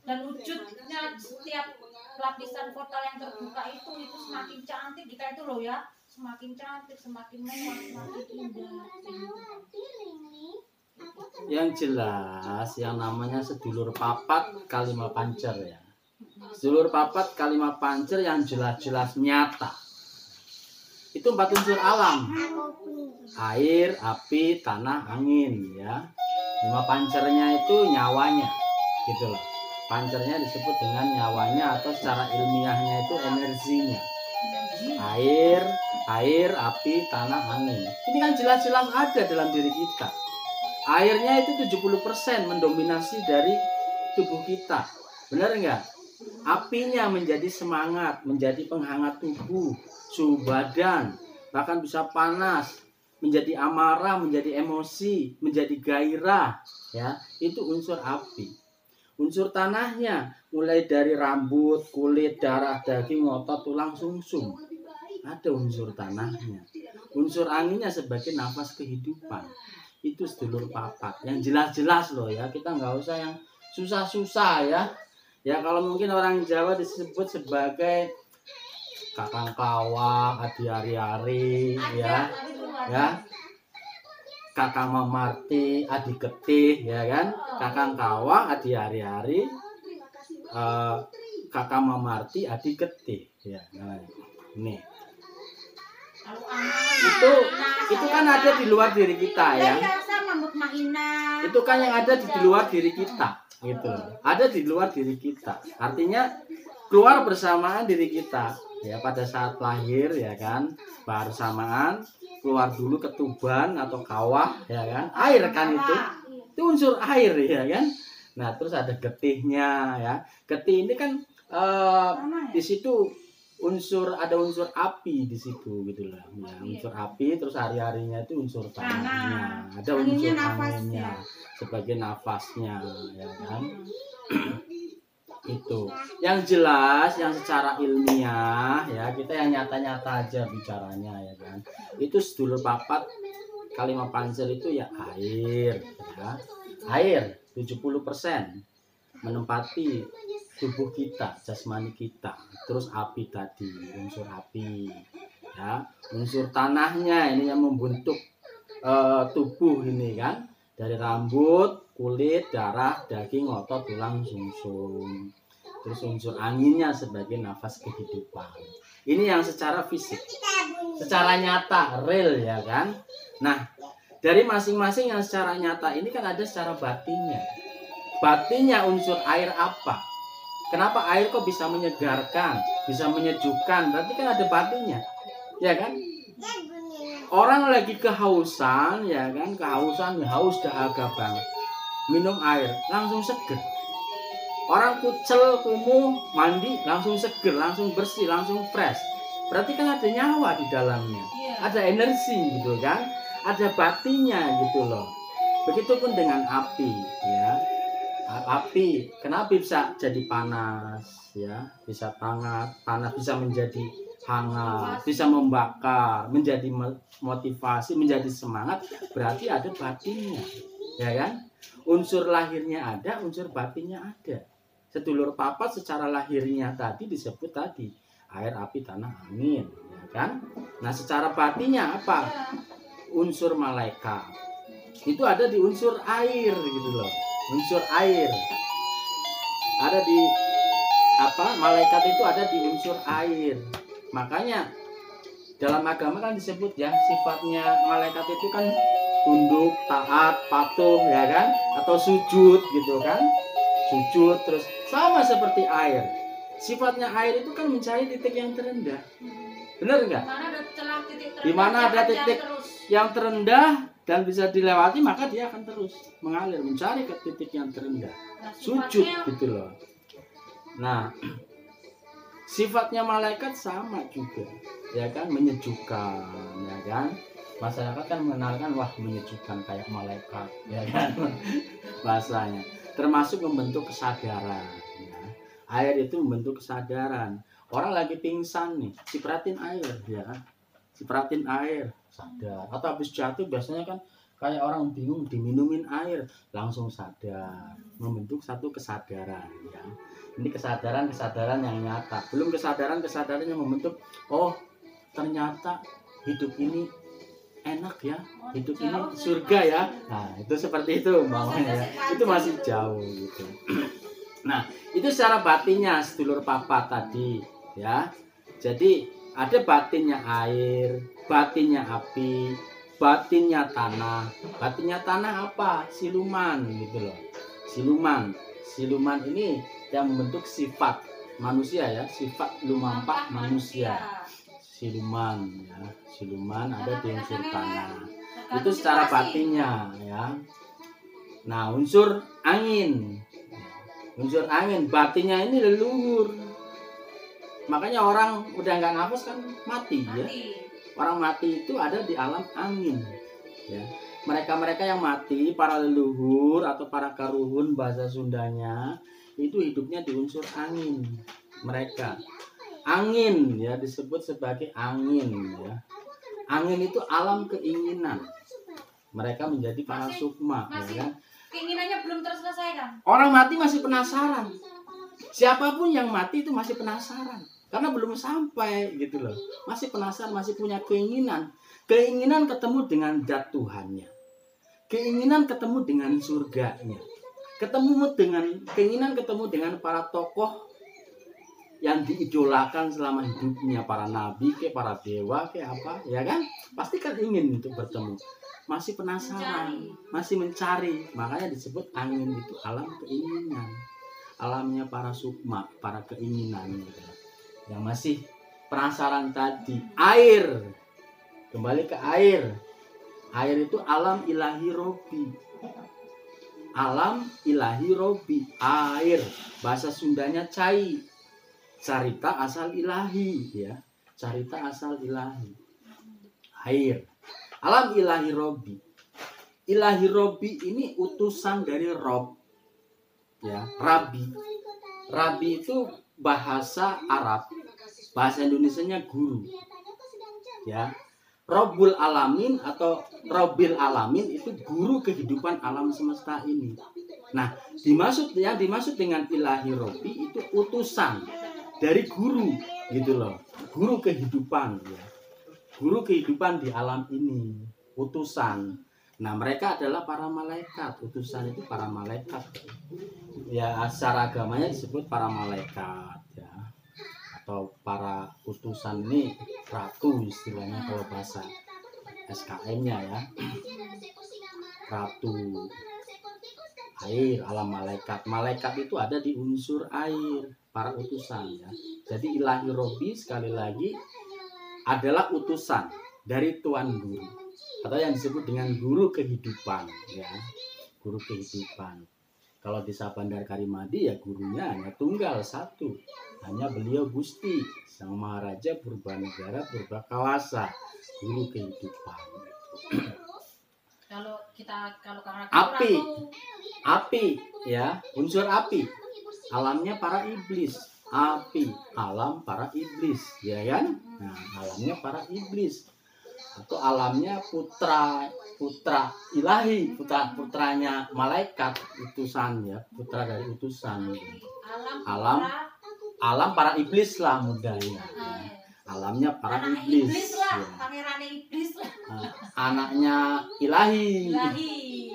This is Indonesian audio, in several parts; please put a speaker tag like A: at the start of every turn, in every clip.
A: Dan wujudnya setiap lapisan portal yang terbuka itu semakin cantik kita itu loh ya, semakin cantik, semakin mewah, semakin indah.
B: Yang jelas yang namanya sedulur papat kalimat pancer ya. Sedulur papat kalimat pancer yang jelas-jelas nyata. Itu 4 unsur alam. Air, api, tanah, angin ya. 5 pancernya itu nyawanya. Gitu loh. Pancernya disebut dengan nyawanya atau secara ilmiahnya itu energinya. Air, api, tanah, angin. Ini kan jelas-jelas ada dalam diri kita. Airnya itu 70% mendominasi dari tubuh kita. Benar enggak? Apinya menjadi semangat, menjadi penghangat tubuh, suhu badan, bahkan bisa panas, menjadi amarah, menjadi emosi, menjadi gairah, ya. Itu unsur api. Unsur tanahnya mulai dari rambut, kulit, darah, daging, otot, tulang, sumsum. Ada unsur tanahnya. Unsur anginnya sebagai nafas kehidupan. Itu sedulur papat. Yang jelas-jelas loh ya. Kita nggak usah yang susah-susah ya. Ya kalau mungkin orang Jawa disebut sebagai kakang kawah, adi ari-ari, ya, kakang mamarti, adi ketih, ya kan, kakang kawah, adi ari-ari, kakang mamarti, adi ketih, ya, nah, ini. Itu kan ada di luar diri kita ya. Itu kan yang ada di luar diri kita. Gitu. Ada di luar diri kita. Artinya keluar bersamaan diri kita ya pada saat lahir ya kan, bersamaan keluar dulu ketuban atau kawah ya kan, air kan itu unsur air ya kan. Nah terus ada getihnya ya, getih ini kan di situ ada unsur api di situ gitu lah ya, unsur api. Terus hari-harinya itu unsur tanahnya, ada unsur anginnya sebagai nafasnya ya kan. Itu yang jelas, yang secara ilmiah ya, kita yang nyata-nyata aja bicaranya ya kan. Itu sedulur papat kalimat pancer itu ya air ya. Air 70% menempati tubuh kita, jasmani kita. Terus api tadi, unsur api ya. Unsur tanahnya ini yang membentuk tubuh ini kan, dari rambut, kulit, darah, daging, otot, tulang, sumsum. Terus unsur anginnya sebagai nafas kehidupan. Ini yang secara fisik, secara nyata, real ya kan. Nah dari masing-masing yang secara nyata ini kan ada secara batinnya. Batinnya unsur air apa? Kenapa air kok bisa menyegarkan, bisa menyejukkan? Berarti kan ada batinnya, ya kan? Orang lagi kehausan, ya kan? Kehausan, haus dahaga banget. Minum air, langsung seger. Orang kucel, kumuh, mandi, langsung seger, langsung bersih, langsung fresh. Berarti kan ada nyawa di dalamnya. Ada energi gitu kan? Ada batinnya gitu loh. Begitupun dengan api, ya. Api, kenapa bisa jadi panas, ya? Bisa panas bisa menjadi hangat, bisa membakar, menjadi motivasi, menjadi semangat, berarti ada batinnya, ya kan? Unsur lahirnya ada, unsur batinnya ada. Sedulur papat secara lahirnya tadi disebut tadi air, api, tanah, angin, ya kan? Nah, secara batinnya apa? Unsur malaikat. Itu ada di unsur air gitu loh. Unsur air. Ada di malaikat itu ada di unsur air. Makanya dalam agama kan disebut ya, sifatnya malaikat itu kan tunduk, taat, patuh ya kan, atau sujud gitu kan. Sujud terus sama seperti air. Sifatnya air itu kan mencari titik yang terendah. Benar enggak? Di mana ada titik yang terendah dan bisa dilewati, maka dia akan terus mengalir mencari ke titik yang terendah. Sujud gitu loh. Nah, sifatnya malaikat sama juga, ya kan, menyejukkan, ya kan. Masyarakat kan mengenalkan, wah menyejukkan kayak malaikat, ya kan, bahasanya. Termasuk membentuk kesadaran. Ya. Air itu membentuk kesadaran. Orang lagi pingsan nih, cipratin air, ya, cipratin air, sadar. Atau habis jatuh biasanya kan Kayak orang bingung diminumin air, langsung sadar, membentuk satu kesadaran ya. Ini kesadaran yang nyata. Belum kesadaran yang membentuk, oh ternyata hidup ini enak ya, hidup ini surga ya. Nah, itu seperti itu umpamanya ya. Itu masih jauh gitu. Nah, itu secara batinnya sedulur papa tadi ya. Jadi ada batinnya air, batinnya api, batinnya tanah. Batinnya tanah apa? Siluman gitu loh. Siluman ini yang membentuk sifat manusia ya, sifat lumampah manusia. Siluman ya, siluman ada di unsur tanah. Itu secara batinnya ya. Nah, unsur angin. Unsur angin batinnya ini leluhur. Makanya orang udah nggak nafas kan mati ya. Orang mati itu ada di alam angin ya. Mereka yang mati, para leluhur atau para karuhun bahasa Sundanya, itu hidupnya di unsur angin. Mereka angin ya, disebut sebagai angin ya. Angin itu alam keinginan. Mereka menjadi para sukma ya.
A: Keinginannya belum terselesaikan.
B: Orang mati masih penasaran. Siapapun yang mati itu masih penasaran. Karena belum sampai gitu loh. Masih penasaran, masih punya keinginan. Keinginan ketemu dengan zat Tuhannya. Keinginan ketemu dengan surganya. Keinginan ketemu dengan para tokoh yang diidolakan selama hidupnya. Para nabi, para dewa, apa, ya kan? Pasti kan ingin untuk bertemu. Masih penasaran, masih mencari. Makanya disebut angin itu alam keinginan. Alamnya para sukma, para keinginan gitu. Yang masih penasaran tadi. Air, kembali ke air. Air itu alam ilahi robi. Alam ilahi robi. Air, bahasa Sundanya cai. Carita asal ilahi ya. Carita asal ilahi. Air, alam ilahi robi. Ilahi robi ini utusan dari Rob ya, Rabi. Rabi itu bahasa Arab, bahasa Indonesianya guru ya. Robul alamin atau Robil alamin itu guru kehidupan alam semesta ini. Nah, dimaksud dengan ilahi robi itu utusan dari guru gitu loh, guru kehidupan ya, guru kehidupan di alam ini, utusan. Nah, mereka adalah para malaikat. Utusan itu para malaikat ya, secara agamanya disebut para malaikat ya, atau para utusan ini ratu istilahnya kalau bahasa SKM-nya ya. Ratu air, alam malaikat. Malaikat itu ada di unsur air, para utusan ya. Jadi ilahi robi sekali lagi adalah utusan dari Tuan Guru, atau yang disebut dengan guru kehidupan ya, guru kehidupan. Kalau di Sabandar Karimadi ya gurunya hanya tunggal satu, hanya beliau Gusti Sang Maharaja Purbanegara Purbakawasa, guru kehidupan.
A: Kalau
B: api ya, unsur api, alamnya para iblis. Api, alam para iblis ya kan. Nah, alamnya para iblis atau alamnya putra ilahi, putranya malaikat, utusan ya, putra dari utusan. Alam para iblis lah mudahnya ya. Alamnya para iblis
A: lah,
B: ya.
A: Pangerannya iblis lah.
B: Anaknya ilahi,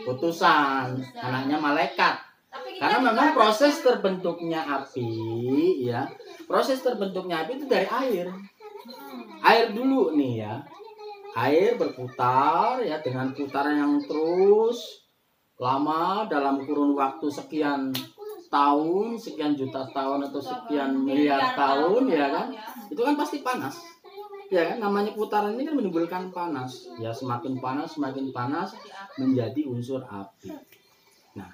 B: utusan, anaknya malaikat. Karena memang proses terbentuknya api ya, proses terbentuknya api itu dari air. Air dulu nih ya. Air berputar ya, dengan putaran yang terus lama dalam kurun waktu sekian tahun, sekian juta tahun atau sekian miliar tahun ya kan. Itu kan pasti panas. Ya kan, namanya putaran ini kan menimbulkan panas. Ya semakin panas menjadi unsur api. Nah,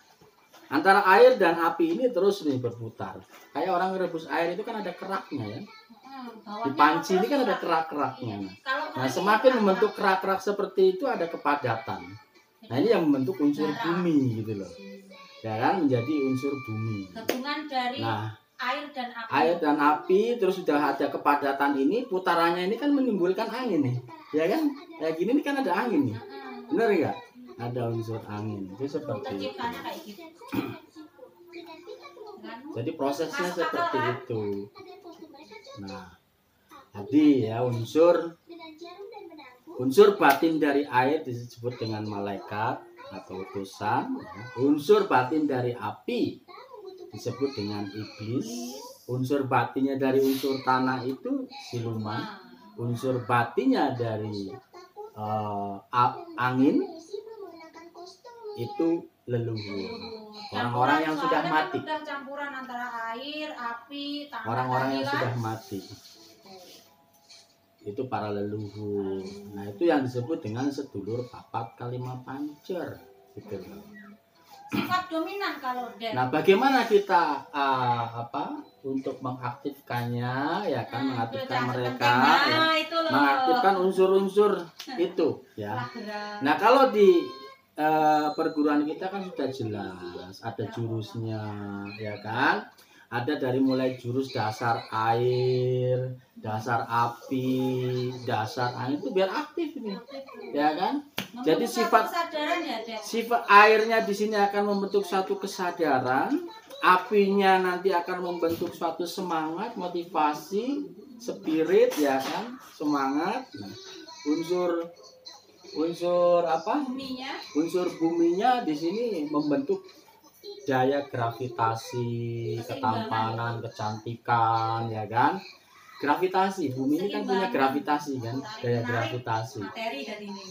B: antara air dan api ini terus nih berputar. Kayak orang rebus air itu kan ada keraknya ya. Di panci ini kan ada kerak-keraknya. Nah, semakin membentuk kerak-kerak seperti itu ada kepadatan. Nah, ini yang membentuk unsur bumi gitu loh. Ya kan, menjadi unsur bumi.
A: Gabungan dari air dan api
B: terus sudah ada kepadatan ini, putarannya ini kan menimbulkan angin nih. Ya kan? Kayak gini nih kan ada angin nih. Benar enggak? ada unsur angin. Itu seperti itu.
A: Terciptanya kayak gitu. Kan?
B: Jadi prosesnya
A: Masuk akal,
B: seperti
A: kan?
B: itu. Nah, tadi ya unsur batin dari air disebut dengan malaikat atau utusan. Ya. Unsur batin dari api disebut dengan iblis. Unsur batinnya dari unsur tanah itu siluman. Unsur batinnya dari angin itu leluhur. Orang-orang yang sudah mati.
A: Udah campuran antara air, api, tanah.
B: Orang-orang yang
A: tadi
B: sudah
A: kan?
B: mati. Itu para leluhur. Nah, itu yang disebut dengan sedulur papat kalima pancer. Gitu.
A: Sifat dominan kalau Den.
B: Nah, bagaimana kita untuk mengaktifkannya, ya kan, mengaktifkan mereka, ya,
A: itu loh.
B: mengaktifkan unsur-unsur itu, ya.
A: Gerak.
B: Nah, kalau di perguruan kita kan sudah jelas, ada jurusnya, ya kan? Ada dari mulai jurus dasar air, dasar api, dasar angin itu biar aktif ini, ya kan? Jadi sifat airnya di sini akan membentuk satu kesadaran, apinya nanti akan membentuk suatu semangat, motivasi, spirit, ya kan? Semangat. Nah, unsur apa? Unsur buminya di sini membentuk daya gravitasi, ketampanan, kecantikan, ya kan? Gravitasi, bumi ini kan punya gravitasi kan, daya gravitasi.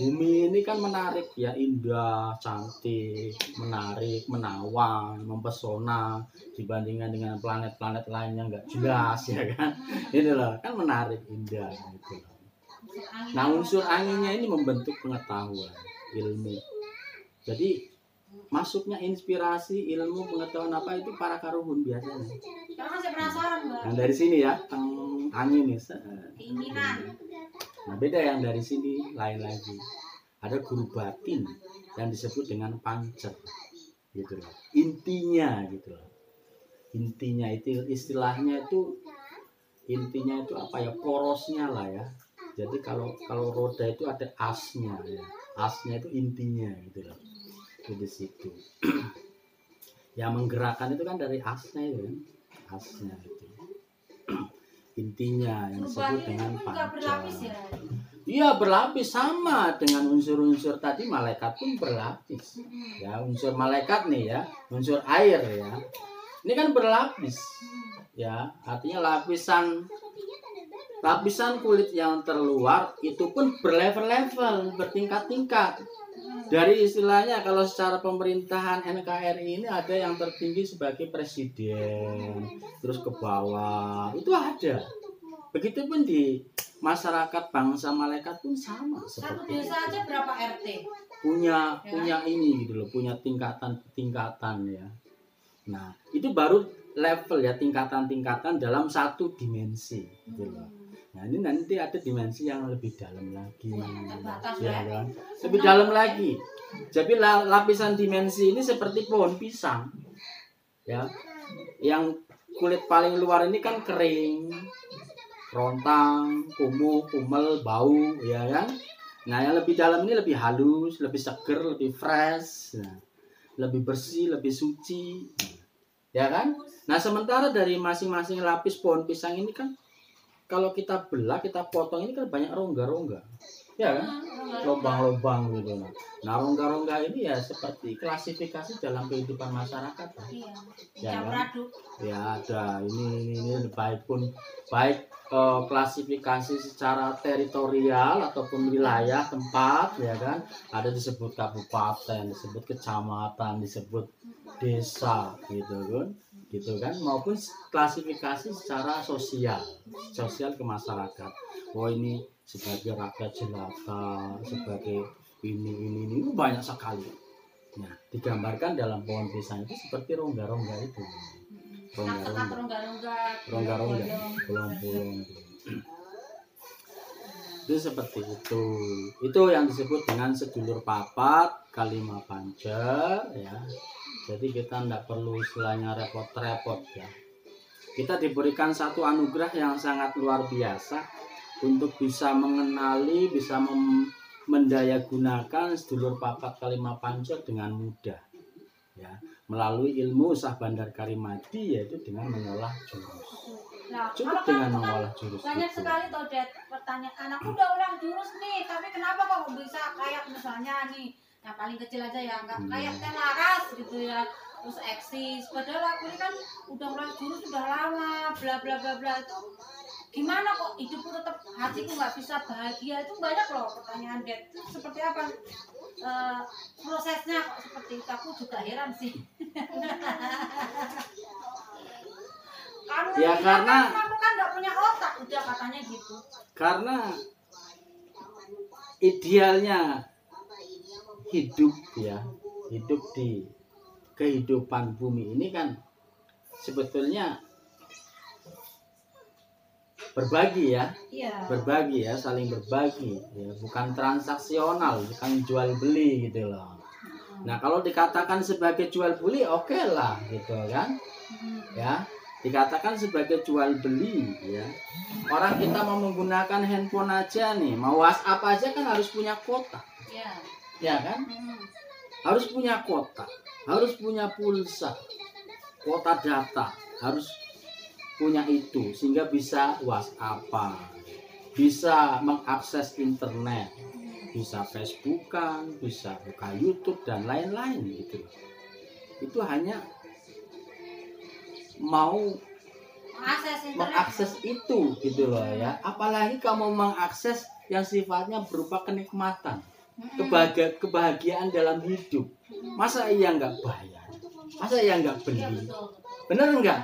B: Bumi ini kan menarik ya, indah, cantik, menarik, menawan, mempesona dibandingkan dengan planet-planet lain yang nggak jelas, ya kan? Ini loh, kan menarik, indah gitu. Nah, unsur anginnya ini membentuk pengetahuan, ilmu. Jadi masuknya inspirasi, ilmu, pengetahuan apa itu para karuhun biasanya.
A: Kalau masih penasaran, Mbak.
B: Yang dari sini ya, angin nih.
A: Keinginan.
B: Nah, beda yang dari sini lain lagi. Ada guru batin yang disebut dengan pancer. Gitu loh. Intinya gitu loh. Intinya itu istilahnya itu apa ya? Porosnya lah ya. Jadi kalau roda itu ada asnya ya. Asnya itu intinya gitu loh. Di situ. Yang menggerakkan itu kan dari asnya itu kan. Asnya itu. Intinya yang disebut dengan panca. Iya, berlapis sama dengan unsur-unsur tadi. Malaikat pun berlapis. Ya, unsur malaikat nih ya, unsur air ya. Ini kan berlapis. Ya, artinya lapisan kulit yang terluar itu pun berlevel-level, bertingkat-tingkat. Dari istilahnya kalau secara pemerintahan NKRI ini ada yang tertinggi sebagai presiden, terus ke bawah, itu ada. Begitupun di masyarakat bangsa malaikat pun sama
A: Satu
B: seperti
A: desa
B: itu.
A: aja berapa RT?
B: Punya ini gitu loh, punya tingkatan ya. Nah, itu baru level ya, tingkatan-tingkatan dalam satu dimensi gitu loh. Nah, ini nanti ada dimensi yang lebih dalam lagi, ya kan? Lebih dalam lagi. Jadi lapisan dimensi ini seperti pohon pisang, ya. Yang kulit paling luar ini kan kering, rontang, kumuh, kumel, bau, ya kan? Nah, yang lebih dalam ini lebih halus, lebih seger, lebih fresh, nah, lebih bersih, lebih suci, ya kan? Nah, sementara dari masing-masing lapis pohon pisang ini kan kalau kita belah, kita potong ini kan banyak rongga-rongga, ya kan? Lubang-lubang gitu. Nah, rongga-rongga ini ya seperti klasifikasi dalam kehidupan masyarakat. Ya, kan? Ya ada ini baik klasifikasi secara teritorial ataupun wilayah tempat, ya kan? Ada disebut kabupaten, disebut kecamatan, disebut desa, gitu kan, maupun klasifikasi secara sosial ke masyarakat. Oh, ini sebagai rakyat jelata, sebagai ini banyak sekali. Nah, digambarkan dalam pohon pisang itu seperti rongga-rongga itu. Rongga-rongga, bolong-bolong. Itu seperti itu. Itu yang disebut dengan sedulur papat kalima panca, ya. Jadi kita tidak perlu istilahnya repot-repot ya. Kita diberikan satu anugerah yang sangat luar biasa untuk bisa mengenali, bisa mendayagunakan sedulur papat kalima pancer dengan mudah, ya, melalui ilmu Sah Bandar Karimadi, yaitu dengan mengolah jurus.
A: Nah,
B: Cukup
A: kalau
B: dengan
A: kamu kan
B: mengolah jurus
A: banyak
B: itu.
A: sekali tuh Dad pertanyaan, aku udah ulang jurus nih, tapi kenapa kok bisa kayak misalnya nih, yang paling kecil aja ya, nggak kayak teh laras gitu ya, terus eksis, padahal aku ini kan udah ulang jurus sudah lama, bla bla bla bla, itu gimana kok hidupku tetap, hatiku nggak bisa bahagia, itu banyak loh pertanyaan Dad. Itu seperti apa prosesnya kok seperti itu, aku juga heran sih. Kamu
B: Ya, karena-
A: kamu kan nggak punya otak, udah katanya gitu.
B: Karena idealnya hidup, ya, hidup di kehidupan bumi ini kan sebetulnya berbagi, ya,
A: Iya.
B: berbagi, ya, saling berbagi, ya, bukan transaksional, bukan jual beli gitu loh. Nah, kalau dikatakan sebagai jual beli, oke lah gitu kan, ya, dikatakan sebagai jual beli, ya. Orang kita mau menggunakan handphone aja nih, mau WhatsApp aja kan harus punya kuota,
A: Iya.
B: ya kan, harus punya kuota, harus punya pulsa, kuota data, harus punya itu sehingga bisa WhatsApp-an, bisa mengakses internet, bisa Facebookan, bisa buka YouTube dan lain-lain gitu. Itu hanya mau
A: Mengakses internet.
B: mengakses itu gitu loh, ya. Apalagi kamu mengakses yang sifatnya berupa kenikmatan, kebahagiaan dalam hidup. Masa iya nggak bayar? Masa iya nggak beli?
A: Iya, betul.
B: Bener nggak?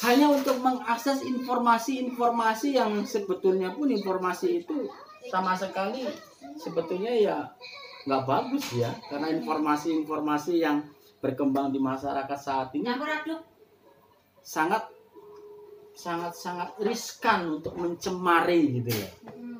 B: Hanya untuk mengakses informasi-informasi yang sebetulnya pun informasi itu sama sekali sebetulnya ya nggak bagus, ya, karena informasi-informasi yang berkembang di masyarakat saat ini
A: Campur aduk.
B: sangat riskan untuk mencemari gitu ya,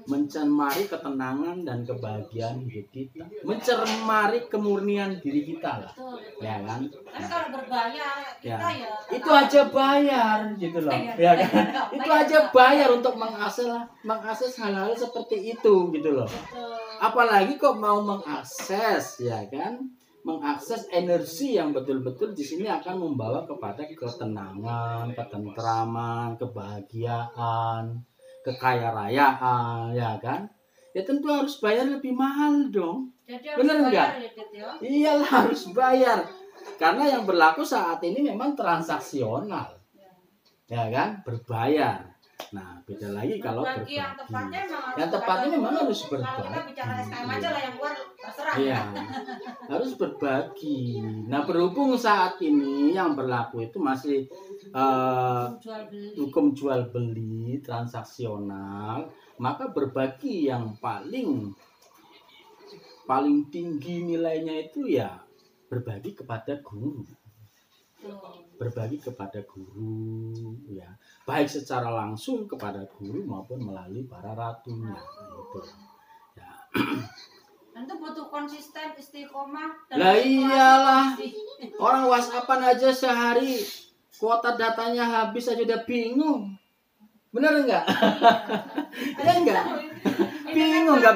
B: mencemari ketenangan dan kebahagiaan hidup kita, mencemari kemurnian diri kita lah,
A: Betul.
B: ya kan.
A: Tapi kalau berbayar kita ya
B: Itu aja bayar gitu loh, ya kan. Itu aja bayar untuk mengakses hal-hal seperti itu gitu loh.
A: Betul.
B: Apalagi kok mau mengakses, ya kan, mengakses energi yang betul-betul di sini akan membawa kepada ketenangan, ketentraman, kebahagiaan, kekayarayaan, ya kan. Ya tentu harus bayar lebih mahal dong.
A: Jadi harus
B: Bener
A: bayar
B: nggak?
A: ya, Dad, ya?
B: Iyalah harus bayar. Karena yang berlaku saat ini memang transaksional, ya kan, berbayar. Nah, beda lagi kalau
A: Berbagi yang tepatnya
B: berbagi.
A: memang harus
B: Yang tepatnya
A: bayar
B: memang
A: dulu.
B: harus
A: Kalau kita
B: berbagi.
A: bicara SKM aja lah, yang keluar terserah.
B: Iya, harus berbagi. Nah, berhubung saat ini yang berlaku itu masih
A: Jual beli.
B: hukum jual beli transaksional, maka berbagi yang paling tinggi nilainya itu ya berbagi kepada guru. Berbagi kepada guru, ya, baik secara langsung kepada guru maupun melalui para ratunya gitu. Ya.
A: Tentu butuh konsisten, istiqomah.
B: Lah iyalah.
A: situasi.
B: Orang WhatsAppan aja sehari kuota datanya habis aja udah bingung. Bener enggak? Ya enggak? Bingung, nggak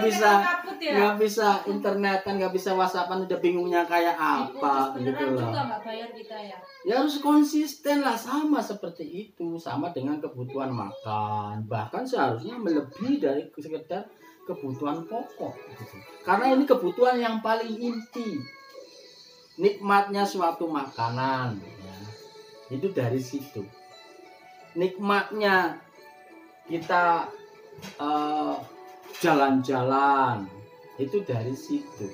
B: bisa internetan, nggak bisa WhatsAppan, udah bingungnya kayak apa gitu loh.
A: Juga nggak bayar kita ya.
B: Ya harus konsisten lah, sama seperti itu, sama dengan kebutuhan makan, bahkan seharusnya melebihi dari sekedar kebutuhan pokok gitu. Karena ini kebutuhan yang paling inti. Nikmatnya suatu makanan, ya, itu dari situ. Nikmatnya kita jalan-jalan, itu dari situ.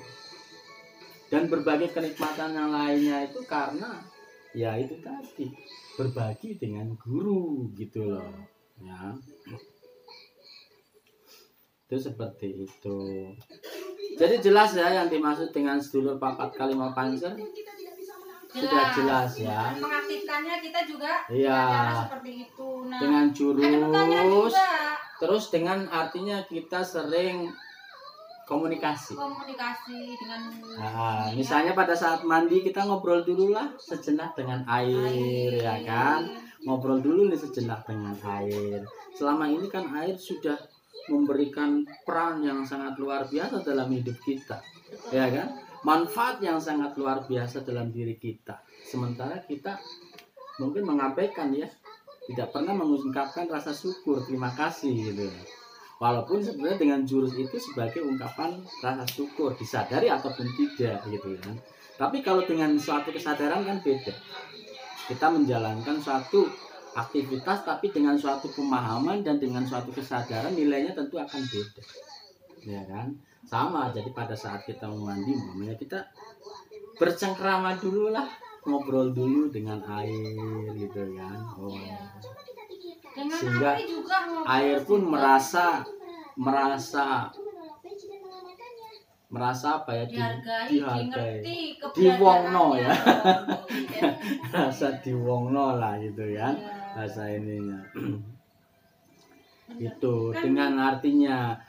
B: Dan berbagai kenikmatan yang lainnya itu karena ya itu tadi, berbagi dengan guru gitu loh, ya. Itu seperti itu. Jadi jelas ya yang dimaksud dengan sedulur papat kalima pancer. Sudah jelas ya.
A: Mengaktifkannya kita juga
B: Iya.
A: cara seperti itu. Nah,
B: Dengan
A: ada pertanyaan
B: jurus,
A: juga.
B: terus dengan artinya kita sering komunikasi.
A: Dengan
B: Nah, misalnya pada saat mandi kita ngobrol dulu lah sejenak dengan air, ya kan? Ngobrol dulu nih sejenak dengan air. Selama ini kan air sudah memberikan peran yang sangat luar biasa dalam hidup kita, ya kan? Manfaat yang sangat luar biasa dalam diri kita. Sementara kita mungkin mengabaikan ya, tidak pernah mengungkapkan rasa syukur, terima kasih gitu. Walaupun sebenarnya dengan jurus itu sebagai ungkapan rasa syukur, disadari ataupun tidak gitu kan. Tapi kalau dengan suatu kesadaran kan beda. Kita menjalankan suatu aktivitas tapi dengan suatu pemahaman dan dengan suatu kesadaran, nilainya tentu akan beda. Ya kan? Sama, jadi pada saat kita mau mandi, namanya kita bercengkrama dulu lah, ngobrol dulu dengan air gitu kan. Oh.
A: Dengan
B: Sehingga
A: api juga
B: air pun merasa apa ya, dihargai, diwongno ya, rasa diwongno lah gitu kan, rasa ininya. Itu dengan artinya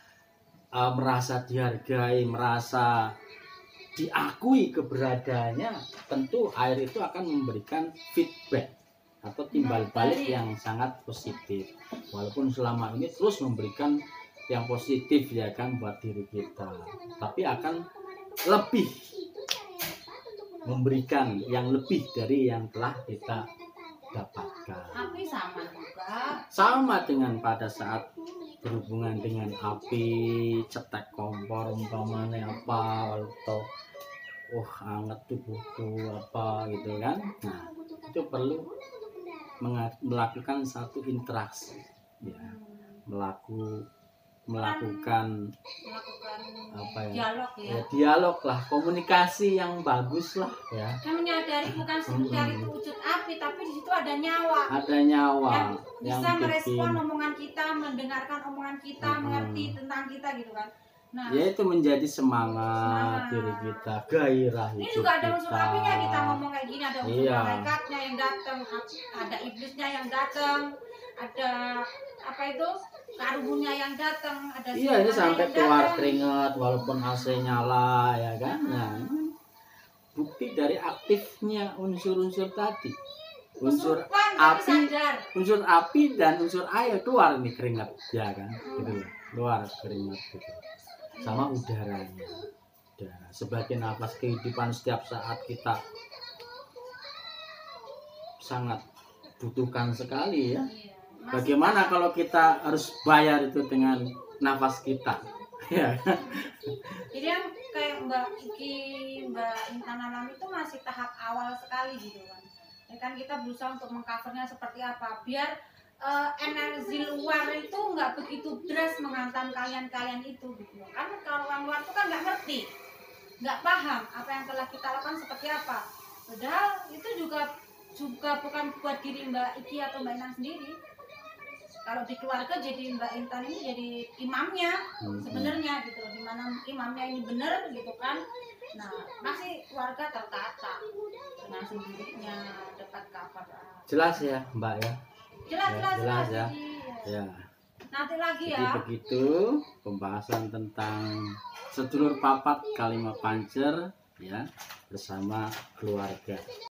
B: merasa dihargai, merasa diakui keberadaannya, tentu air itu akan memberikan feedback atau timbal balik yang sangat positif. Walaupun selama ini terus memberikan yang positif ya kan buat diri kita, tapi akan lebih memberikan yang lebih dari yang telah kita dapatkan.
A: Api sama juga.
B: Sama dengan pada saat berhubungan dengan api, cetek kompor umpamanya apa, atau hangat tubuhku apa gitu kan. Nah, itu perlu melakukan satu interaksi ya, melakukan apa ya,
A: dialog ya,
B: dialog lah, komunikasi yang bagus lah ya.
A: Kita menyadari bukan sekedar itu wujud api, tapi di situ ada nyawa.
B: Ada nyawa
A: yang bisa merespon omongan kita, mendengarkan omongan kita, mengerti tentang kita gitu kan. Nah,
B: ya itu menjadi semangat diri kita, gairah
A: ini
B: hidup
A: juga ada unsur
B: kita.
A: apinya, kita ngomong kayak gini, ada unsur malaikatnya yang datang, ada iblisnya yang datang, ada apa itu, karunnya yang datang, ada
B: iya, ini sampai keluar
A: datang.
B: keringat walaupun AC nyala ya kan. Nah, ini bukti dari aktifnya unsur-unsur tadi, unsur api dan unsur air, keluar ini keringat ya kan, gitu loh, keluar keringat gitu. Sama udaranya, udara sebagai nafas kehidupan setiap saat kita sangat butuhkan sekali ya. Bagaimana kalau kita harus bayar itu dengan nafas kita ya.
A: Jadi yang kayak Mbak Iki, Mbak Intan Alam itu masih tahap awal sekali gitu kan. Ya kan kita berusaha untuk mengcovernya seperti apa biar energi luar itu nggak begitu deras menghantam kalian itu gitu. Kan kalau orang luar itu kan nggak ngerti, nggak paham apa yang telah kita lakukan seperti apa. Padahal itu juga bukan buat diri Mbak Iki atau Mbak Intan sendiri. Kalau di keluarga jadi Mbak Intan ini jadi imamnya sebenarnya gitu, dimana imamnya ini benar gitu kan. Nah masih keluarga tertata dengan sendirinya dapat kabar. Jelas
B: ya Mbak ya.
A: Jelas
B: ya. Ya.
A: Nanti lagi
B: jadi
A: ya.
B: Begitu pembahasan tentang sedulur papat Kalimapancer ya bersama keluarga.